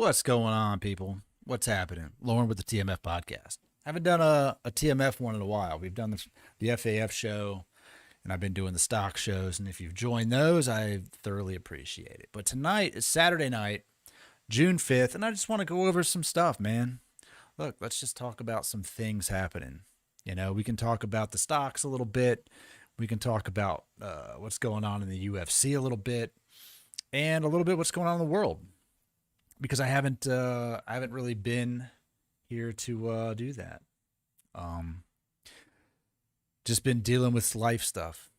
What's going on, people? What's happening? Lauren with the TMF podcast. Haven't done a TMF one in a while. We've done the FAF show, and I've been doing the stock shows. And if you've joined those, I thoroughly appreciate it. But tonight is Saturday night, June 5th, and I just want to go over some stuff, man. Look, let's just talk about some things happening. You know, we can talk about the stocks a little bit. We can talk about what's going on in the UFC a little bit, and a little bit what's going on in the world. Because I haven't really been here to do that. Just been dealing with life stuff.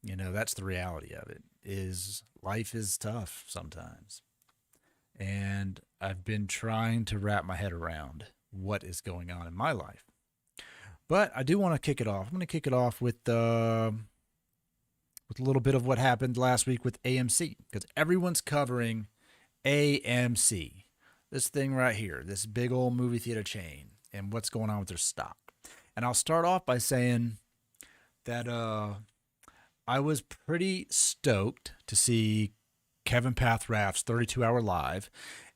You know, that's the reality of it. Is life is tough sometimes, and I've been trying to wrap my head around what is going on in my life. But I do want to kick it off. I'm going to kick it off with a little bit of what happened last week with AMC, because everyone's covering AMC, this thing right here, this big old movie theater chain, and what's going on with their stock. And I'll start off by saying that I was pretty stoked to see Kevin Pathraff's 32-hour live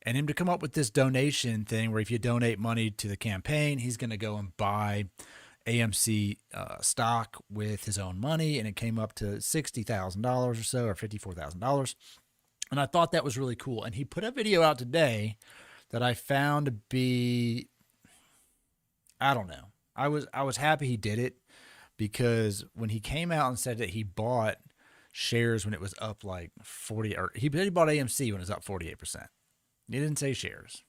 and him to come up with this donation thing where if you donate money to the campaign, he's going to go and buy AMC stock with his own money, and it came up to $60,000 or so, or $54,000. And I thought that was really cool. And he put a video out today that I found to be, I don't know. I was happy he did it, because when he came out and said that he bought shares when it was up like 40, or he bought AMC when it was up 48%. He didn't say shares.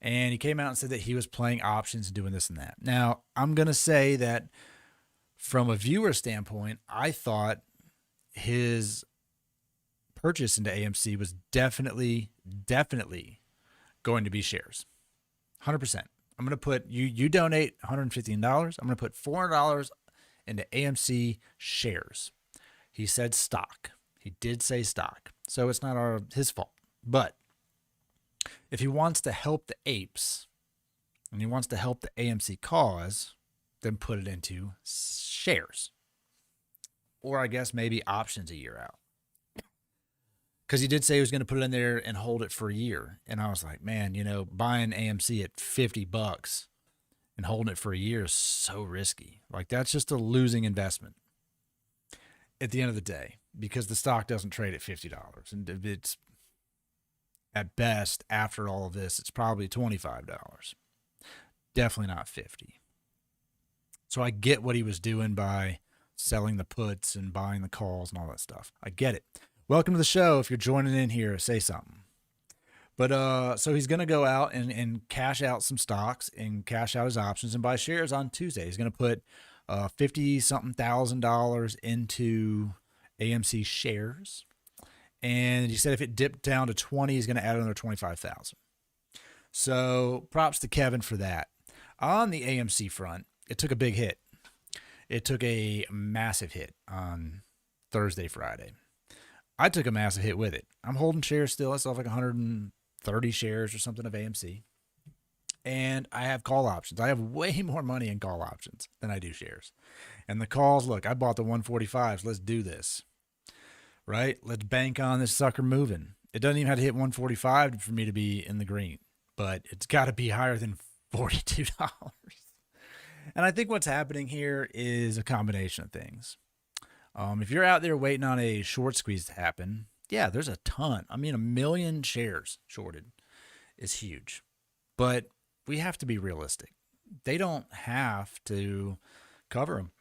And he came out and said that he was playing options and doing this and that. Now, I'm going to say that from a viewer standpoint, I thought his purchase into AMC was definitely going to be shares. 100%. I'm going to put, you donate $115. I'm going to put $400 into AMC shares. He said stock. He did say stock. So it's not his fault. But if he wants to help the apes and he wants to help the AMC cause, then put it into shares. Or I guess maybe options a year out. Because he did say he was going to put it in there and hold it for a year. And I was like, man, you know, buying AMC at $50 and holding it for a year is so risky. Like, that's just a losing investment at the end of the day, because the stock doesn't trade at $50. And it's, at best, after all of this, it's probably $25. Definitely not $50. So I get what he was doing by selling the puts and buying the calls and all that stuff. I get it. Welcome to the show. If you're joining in here, say something. But so he's going to go out and cash out some stocks and cash out his options and buy shares on Tuesday. He's going to put $50-something thousand into AMC shares. And he said if it dipped down to 20, he's going to add another 25,000. So props to Kevin for that. On the AMC front, it took a big hit. It took a massive hit on Thursday, Friday. I took a massive hit with it. I'm holding shares still. I still have like 130 shares or something of AMC. And I have call options. I have way more money in call options than I do shares. And the calls, look, I bought the 145s. Let's do this. Right? Let's bank on this sucker moving. It doesn't even have to hit 145 for me to be in the green. But it's got to be higher than $42. And I think what's happening here is a combination of things. If you're out there waiting on a short squeeze to happen, yeah, there's a ton. I mean, 1 million shares shorted is huge. But we have to be realistic. They don't have to cover them.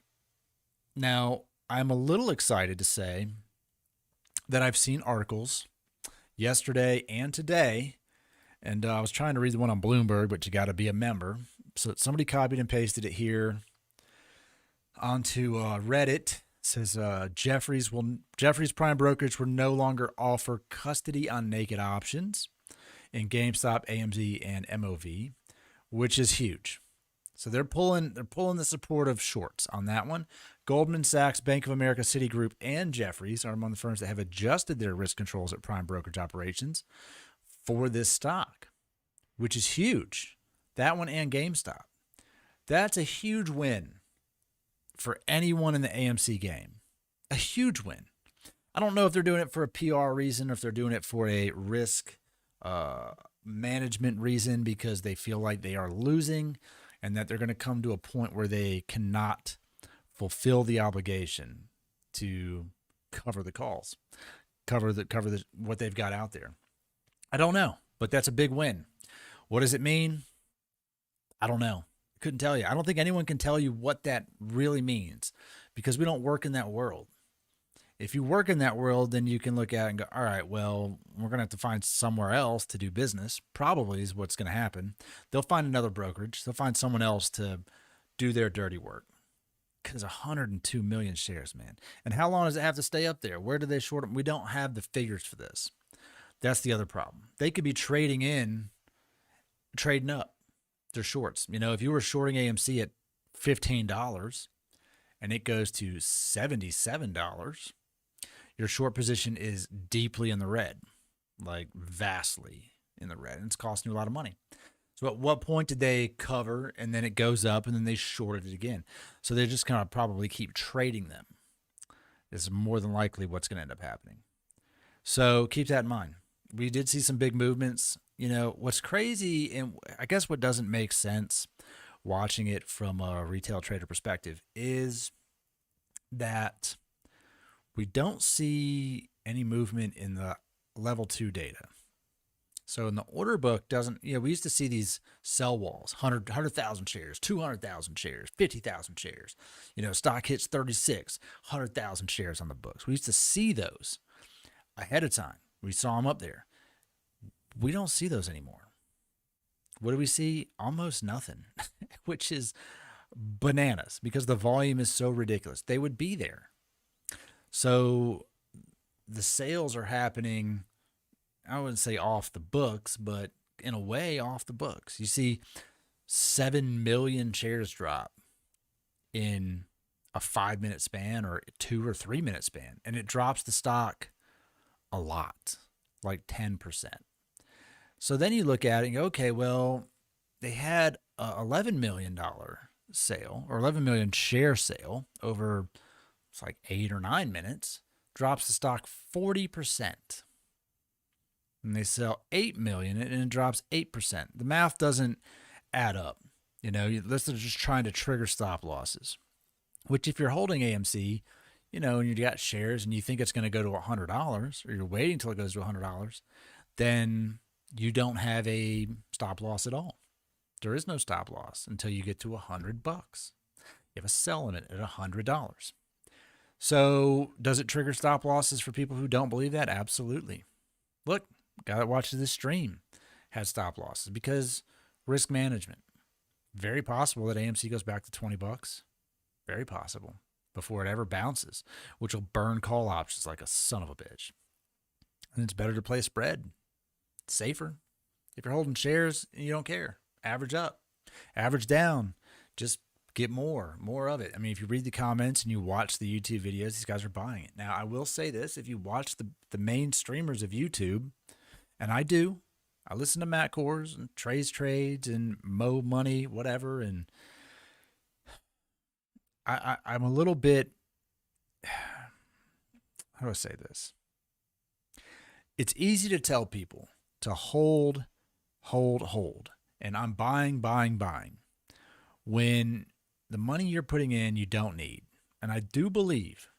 Now, I'm a little excited to say that I've seen articles yesterday and today, and I was trying to read the one on Bloomberg, but you got to be a member. So somebody copied and pasted it here onto Reddit. Says Jeffries Prime Brokerage will no longer offer custody on naked options in GameStop, AMZ, and MOV, which is huge. So they're pulling the support of shorts on that one. Goldman Sachs, Bank of America, Citigroup, and Jeffries are among the firms that have adjusted their risk controls at Prime Brokerage operations for this stock, which is huge. That one and GameStop. That's a huge win for anyone in the AMC game. A huge win. I don't know if they're doing it for a PR reason or if they're doing it for a risk management reason because they feel like they are losing and that they're going to come to a point where they cannot fulfill the obligation to cover the calls, cover the what they've got out there. I don't know, but that's a big win. What does it mean? I don't know. Couldn't tell you. I don't think anyone can tell you what that really means because we don't work in that world. If you work in that world, then you can look at it and go, all right, well, we're going to have to find somewhere else to do business. Probably is what's going to happen. They'll find another brokerage. They'll find someone else to do their dirty work. Because 102 million shares, man. And how long does it have to stay up there? Where do they short them? We don't have the figures for this. That's the other problem. They could be trading up their shorts. You know, if you were shorting AMC at $15 and it goes to $77, your short position is deeply in the red, like vastly in the red. And it's costing you a lot of money. So at what point did they cover and then it goes up and then they shorted it again? So they're just going to probably keep trading them. This is more than likely what's going to end up happening. So keep that in mind. We did see some big movements. You know, what's crazy, and I guess what doesn't make sense watching it from a retail trader perspective is that we don't see any movement in the level 2 data. So in the order book we used to see these sell walls, 100,000 shares, 200,000 shares, 50,000 shares. You know, stock hits 36, 100,000 shares on the books. We used to see those ahead of time. We saw them up there. We don't see those anymore. What do we see? Almost nothing, which is bananas because the volume is so ridiculous. They would be there. So the sales are happening, I wouldn't say off the books, but in a way off the books. You see 7 million shares drop in a 5-minute span or 2 or 3 minute span, and it drops the stock a lot, like 10%. So then you look at it and go, okay, well, they had a $11 million sale or 11 million share sale over it's like 8 or 9 minutes, drops the stock 40%. And they sell 8 million and it drops 8%. The math doesn't add up. You know, this is just trying to trigger stop losses, which if you're holding AMC, you know, and you got shares and you think it's going to go to $100 or you're waiting until it goes to $100, then you don't have a stop loss at all. There is no stop loss until you get to $100. You have a sell limit at $100. So does it trigger stop losses for people who don't believe that? Absolutely. Look, guy that watches this stream has stop losses because risk management. Very possible that AMC goes back to $20. Very possible before it ever bounces, which will burn call options like a son of a bitch. And it's better to play spread. It's safer. If you're holding shares and you don't care, average up, average down, just get more of it. I mean, if you read the comments and you watch the YouTube videos, these guys are buying it. Now, I will say this, if you watch the main streamers of YouTube, and I do, I listen to Matt Kors and Trades and Mo Money, whatever, and I'm a little bit, how do I say this? It's easy to tell people to hold, and I'm buying, when the money you're putting in you don't need. And I do believe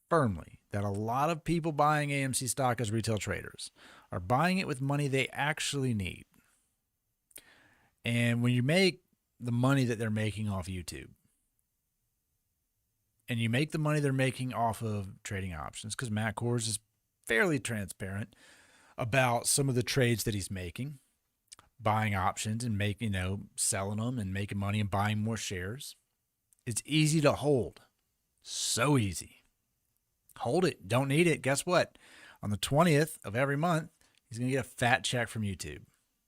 firmly that a lot of people buying AMC stock as retail traders are buying it with money they actually need. And when you make the money that they're making off YouTube, and you make the money they're making off of trading options, because Matt Kors is fairly transparent about some of the trades that he's making, buying options and selling them and making money and buying more shares. It's easy to hold. So easy. Hold it. Don't need it. Guess what? On the 20th of every month, he's going to get a fat check from YouTube.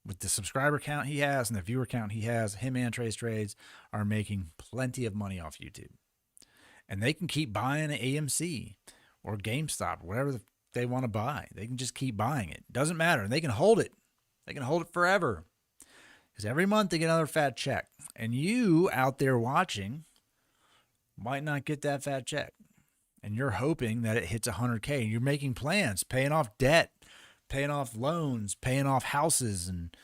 With the subscriber count he has and the viewer count he has, him and Trades are making plenty of money off YouTube. And they can keep buying AMC or GameStop, whatever they want to buy. They can just keep buying it. Doesn't matter. And they can hold it. They can hold it forever. Because every month they get another fat check. And you out there watching might not get that fat check. And you're hoping that it hits 100K. And you're making plans, paying off debt, paying off loans, paying off houses, and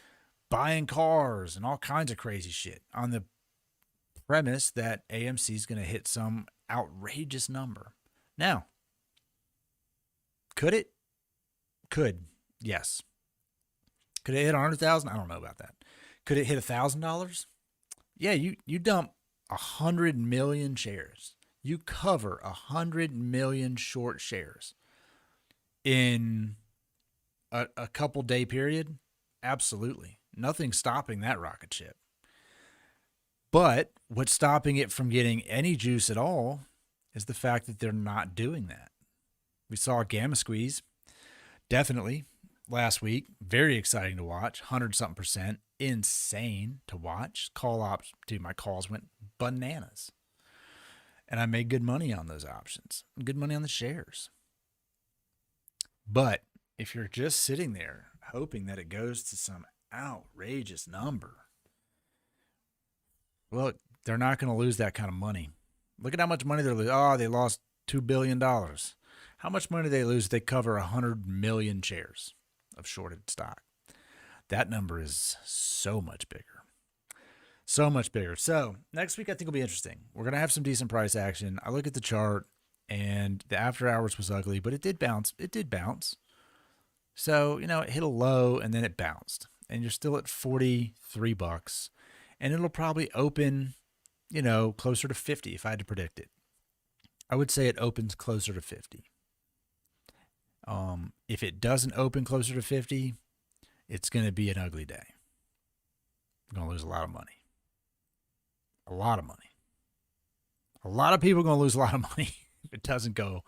buying cars and all kinds of crazy shit on the premise that AMC is going to hit some outrageous number. Now, could it? Could. Yes. Could it hit 100,000? I don't know about that. Could it hit $1,000? Yeah, you dump 100 million shares. You cover 100 million short shares in a couple day period. Absolutely. Nothing's stopping that rocket ship. But what's stopping it from getting any juice at all is the fact that they're not doing that. We saw a gamma squeeze, definitely, last week. Very exciting to watch. 100-something%. Insane to watch. Call ops, dude, my calls went bananas. And I made good money on those options. Good money on the shares. But if you're just sitting there hoping that it goes to some outrageous number, well, they're not going to lose that kind of money. Look at how much money they're losing. Oh, they lost $2 billion. How much money do they lose if they cover 100 million shares of shorted stock? That number is so much bigger. So much bigger. So next week I think will be interesting. We're going to have some decent price action. I look at the chart and the after hours was ugly, but it did bounce. It did bounce. So, it hit a low and then it bounced. And you're still at $43. And it'll probably open, closer to 50 if I had to predict it. I would say it opens closer to 50. If it doesn't open closer to 50, it's going to be an ugly day. I'm going to lose a lot of money. A lot of money. A lot of people are going to lose a lot of money if it doesn't go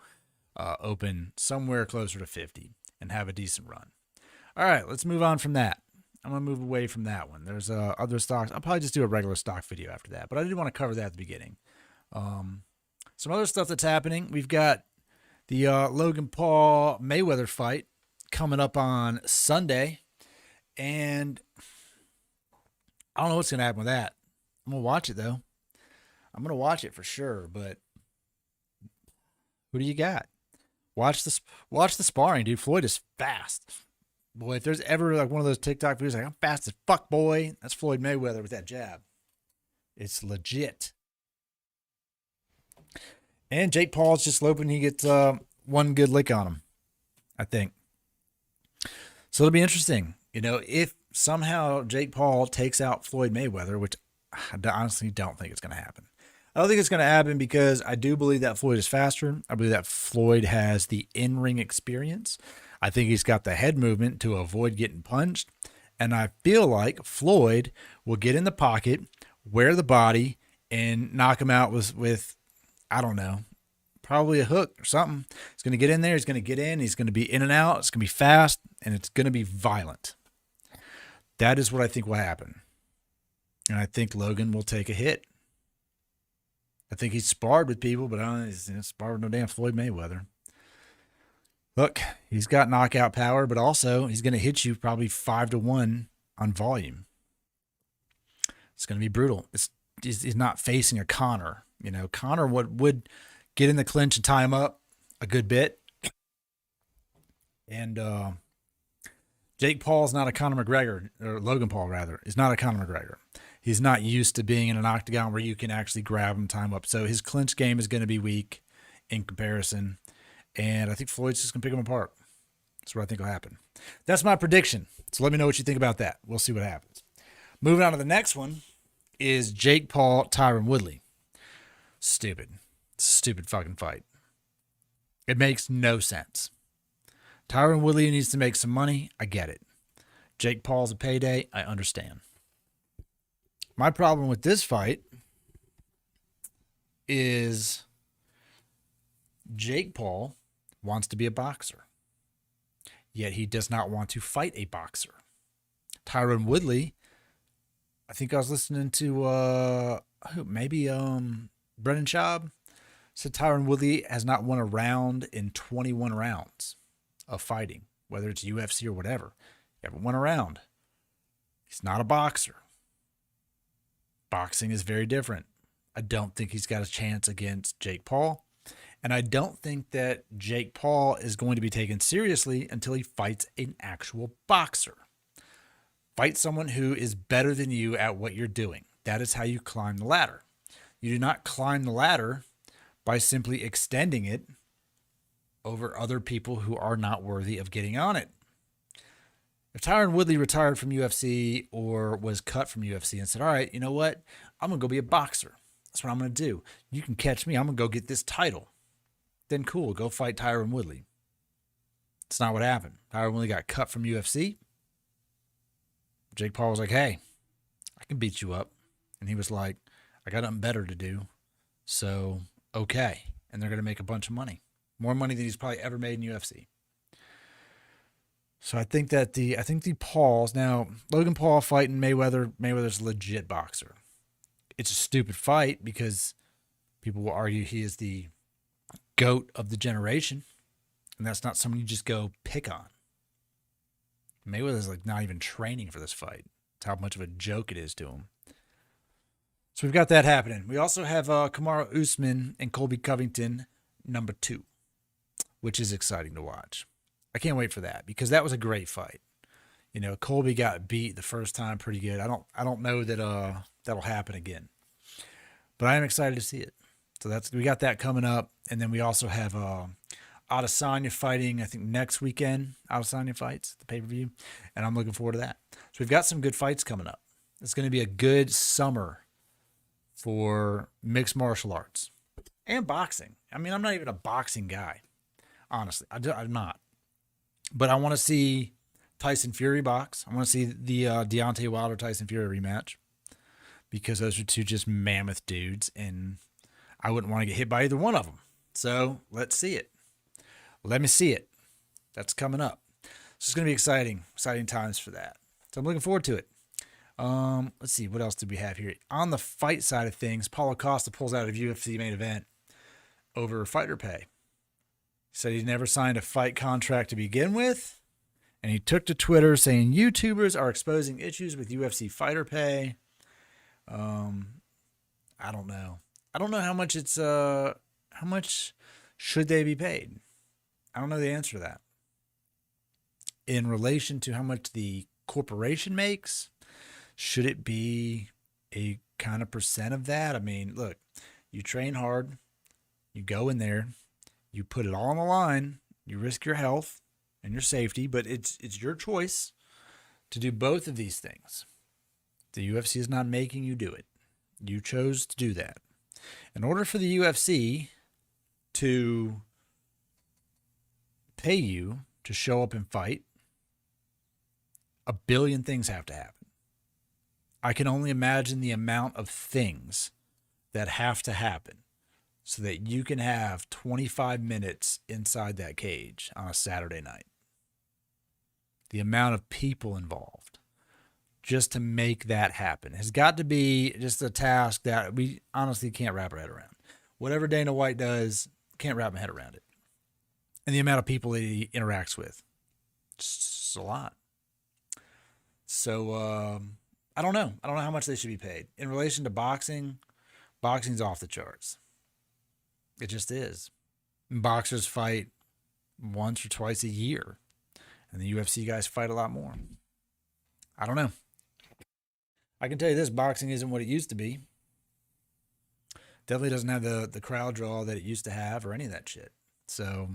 open somewhere closer to 50 and have a decent run. All right, let's move on from that. I'm going to move away from that one. There's other stocks. I'll probably just do a regular stock video after that, but I did want to cover that at the beginning. Some other stuff that's happening. We've got the Logan Paul Mayweather fight coming up on Sunday, and I don't know what's going to happen with that. I'm going to watch it, though. I'm going to watch it for sure, but who do you got? Watch the sparring, dude. Floyd is fast. Boy, if there's ever like one of those TikTok videos like, I'm fast as fuck, boy, that's Floyd Mayweather with that jab. It's legit. And Jake Paul's just hoping he gets one good lick on him, I think. So it'll be interesting. If somehow Jake Paul takes out Floyd Mayweather, which I honestly don't think it's going to happen. I don't think it's going to happen because I do believe that Floyd is faster. I believe that Floyd has the in-ring experience. I think he's got the head movement to avoid getting punched. And I feel like Floyd will get in the pocket, wear the body, and knock him out with I don't know, probably a hook or something. He's going to get in there. He's going to get in. He's going to be in and out. It's going to be fast, and it's going to be violent. That is what I think will happen. And I think Logan will take a hit. I think he's sparred with people, but I don't know, he's sparred with no damn Floyd Mayweather. Look, he's got knockout power, but also he's going to hit you probably 5-1 on volume. It's going to be brutal. He's not facing a Conor. Conor would get in the clinch and tie him up a good bit. And Jake Paul's not a Conor McGregor, or Logan Paul rather, is not a Conor McGregor. He's not used to being in an octagon where you can actually grab him, tie him up. So his clinch game is going to be weak in comparison. And I think Floyd's just going to pick him apart. That's what I think will happen. That's my prediction. So let me know what you think about that. We'll see what happens. Moving on to the next one is Jake Paul, Tyrone Woodley. Stupid. It's a stupid fucking fight. It makes no sense. Tyrone Woodley needs to make some money. I get it. Jake Paul's a payday. I understand. My problem with this fight is Jake Paul wants to be a boxer, yet he does not want to fight a boxer. Tyrone Woodley, I think I was listening to maybe Brennan Schaub said Tyrone Woodley has not won a round in 21 rounds of fighting, whether it's UFC or whatever. He haven't won a round. He's not a boxer. Boxing is very different. I don't think he's got a chance against Jake Paul. And I don't think that Jake Paul is going to be taken seriously until he fights an actual boxer. Fight someone who is better than you at what you're doing. That is how you climb the ladder. You do not climb the ladder by simply extending it over other people who are not worthy of getting on it. If Tyrone Woodley retired from UFC or was cut from UFC and said, all right, you know what? I'm going to go be a boxer. That's what I'm going to do. You can catch me. I'm going to go get this title. Then cool, go fight Tyrone Woodley. It's not what happened. Tyrone Woodley got cut from UFC. Jake Paul was like, hey, I can beat you up. And he was like, I got nothing better to do. So, okay. And they're going to make a bunch of money. More money than he's probably ever made in UFC. So I think the Pauls, now Logan Paul fighting Mayweather's a legit boxer. It's a stupid fight because people will argue he is the GOAT of the generation. And that's not someone you just go pick on. Mayweather's like not even training for this fight. It's how much of a joke it is to him. So we've got that happening. We also have Kamaru Usman and Colby Covington number 2, which is exciting to watch. I can't wait for that because that was a great fight. You know, Colby got beat the first time pretty good. I don't know that that'll happen again. But I am excited to see it. So we got that coming up, and then we also have Adesanya fighting, I think, next weekend. Adesanya fights, the pay-per-view, and I'm looking forward to that. So we've got some good fights coming up. It's going to be a good summer for mixed martial arts and boxing. I mean, I'm not even a boxing guy, honestly. I'm not. But I want to see Tyson Fury box. I want to see the Deontay Wilder-Tyson Fury rematch because those are two just mammoth dudes, and I wouldn't want to get hit by either one of them. So let's see it. Let me see it. That's coming up. So it's going to be exciting times for that. So I'm looking forward to it. Let's see, what else did we have here? On the fight side of things, Paulo Costa pulls out of UFC main event over fighter pay. He said he never signed a fight contract to begin with, and he took to Twitter saying YouTubers are exposing issues with UFC fighter pay. I don't know. I don't know how much how much should they be paid? I don't know the answer to that. In relation to how much the corporation makes, should it be a kind of percent of that? I mean, look, you train hard, you go in there, you put it all on the line, you risk your health and your safety, but it's your choice to do both of these things. The UFC is not making you do it. You chose to do that. In order for the UFC to pay you to show up and fight, a billion things have to happen. I can only imagine the amount of things that have to happen so that you can have 25 minutes inside that cage on a Saturday night. The amount of people involved just to make that happen has got to be just a task that we honestly can't wrap our head around. Whatever Dana White does, can't wrap my head around it. And the amount of people that he interacts with, it's a lot. So, I don't know. I don't know how much they should be paid. In relation to boxing, boxing's off the charts. It just is. Boxers fight once or twice a year, and the UFC guys fight a lot more. I don't know. I can tell you this, boxing isn't what it used to be. Definitely doesn't have the crowd draw that it used to have or any of that shit. So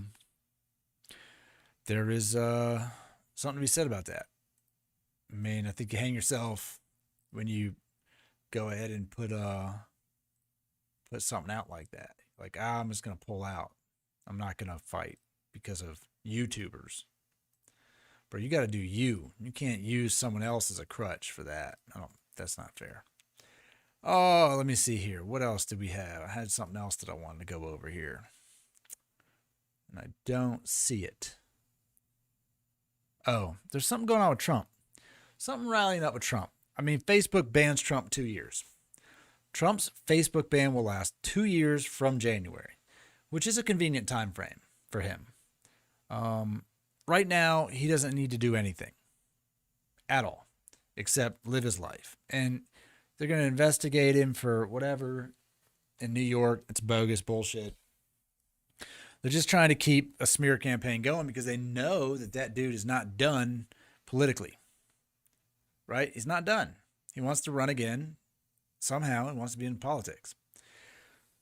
there is something to be said about that. I mean, I think you hang yourself when you go ahead and put something out like that. Like, I'm just going to pull out. I'm not going to fight because of YouTubers. But you got to do you. You can't use someone else as a crutch for that. That's not fair. Oh, let me see here. What else did we have? I had something else that I wanted to go over here. And I don't see it. Oh, there's something going on with Trump. Something rallying up with Trump. I mean, Facebook bans Trump 2 years. Trump's Facebook ban will last 2 years from January, which is a convenient time frame for him. Right now, he doesn't need to do anything at all except live his life. And they're going to investigate him for whatever in New York. It's bogus bullshit. They're just trying to keep a smear campaign going because they know that that dude is not done politically, right? He's not done. He wants to run again somehow and wants to be in politics.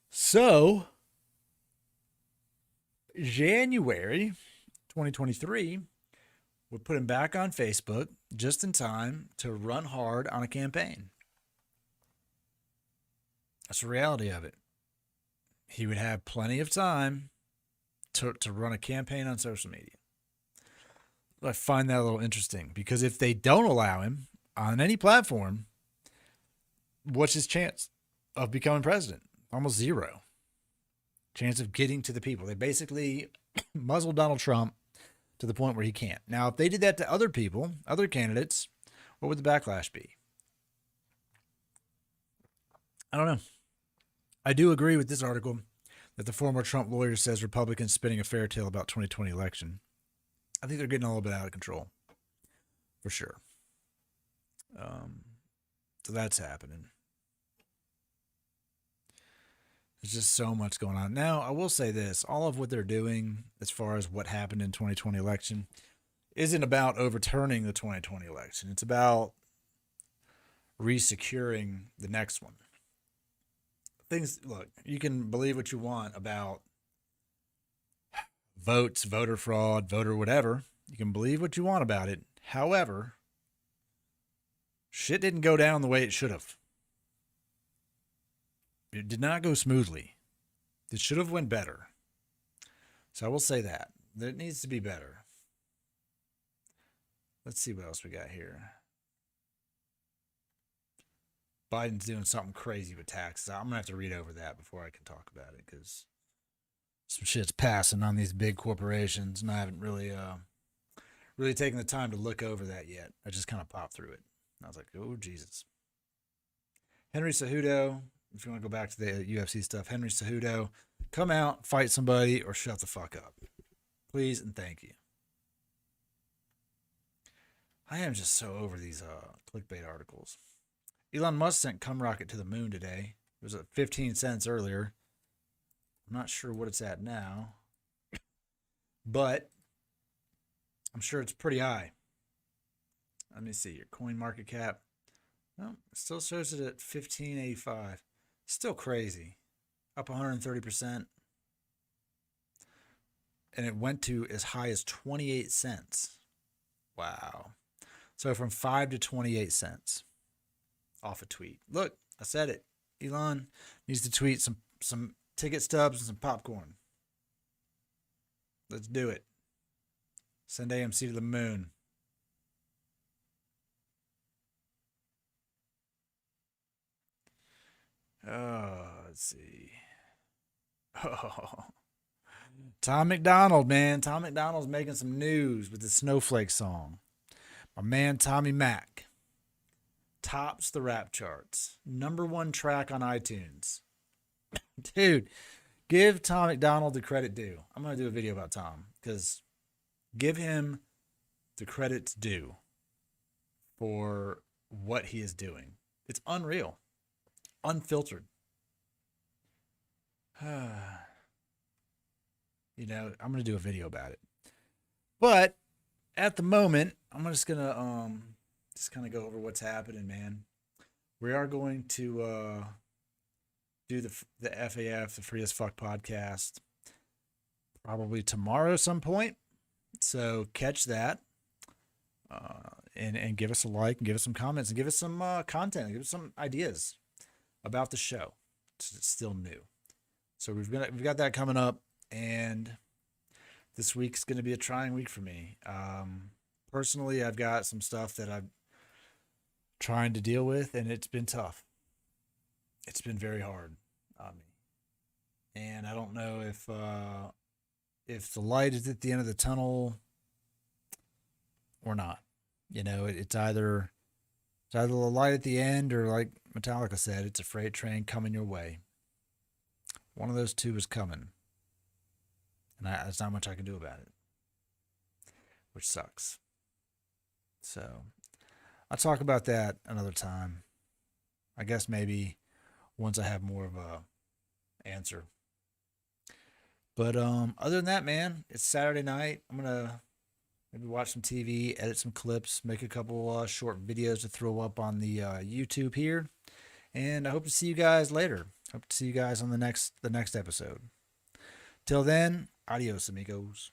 So, January 2023, we put him back on Facebook just in time to run hard on a campaign. That's the reality of it. He would have plenty of time to run a campaign on social media. I find that a little interesting because if they don't allow him on any platform, what's his chance of becoming president? Almost zero. Chance of getting to the people. They basically muzzled Donald Trump to the point where he can't. Now, if they did that to other people, other candidates, what would the backlash be? I don't know. I do agree with this article that the former Trump lawyer says Republicans spinning a fairy tale about 2020 election. I think they're getting a little bit out of control, for sure. So that's happening. There's just so much going on. Now, I will say this. All of what they're doing as far as what happened in 2020 election isn't about overturning the 2020 election. It's about resecuring the next one. Things, look, you can believe what you want about votes, voter fraud, voter whatever. You can believe what you want about it. However, shit didn't go down the way it should have. It did not go smoothly. It should have went better. So I will say that. It needs to be better. Let's see what else we got here. Biden's doing something crazy with taxes. I'm going to have to read over that before I can talk about it because some shit's passing on these big corporations, and I haven't really taken the time to look over that yet. I just kind of popped through it. And I was like, oh, Jesus. Henry Cejudo, if you want to go back to the UFC stuff, Henry Cejudo, come out, fight somebody, or shut the fuck up. Please and thank you. I am just so over these clickbait articles. Elon Musk sent cum rocket to the moon today. It was at 15 cents earlier. I'm not sure what it's at now, but I'm sure it's pretty high. Let me see your coin market cap. No, it still shows it at 1585. Still crazy. Up 130%. And it went to as high as 28 cents. Wow. So from 5 to 28 cents off a tweet. Look, I said it. Elon needs to tweet some ticket stubs and some popcorn. Let's do it. Send AMC to the moon. Oh, let's see. Oh, Tom McDonald, man. Tom McDonald's making some news with the Snowflake song. My man Tommy Mac tops the rap charts. #1 track on iTunes. Dude, give Tom McDonald the credit due. I'm going to do a video about Tom because give him the credits due for what he is doing. It's unreal. Unfiltered. You know, I'm going to do a video about it. But at the moment, I'm just going to just kind of go over what's happening, man. We are going to do the FAF, the Free as Fuck podcast, probably tomorrow some point. So catch that. And give us a like and give us some comments and give us some content and give us some ideas about the show. It's still new. So we've got that coming up, and this week's going to be a trying week for me. Personally, I've got some stuff that I'm trying to deal with, and it's been tough. It's been very hard on me. And I don't know if the light is at the end of the tunnel or not. You know, it's either the light at the end, or like Metallica said, it's a freight train coming your way. One of those two is coming. And there's not much I can do about it, which sucks. So I'll talk about that another time. I guess maybe once I have more of a answer. But other than that, man, it's Saturday night. I'm gonna maybe watch some TV, edit some clips, make a couple short videos to throw up on the YouTube here, and I hope to see you guys later. Hope to see you guys on the next episode. Till then, adios, amigos.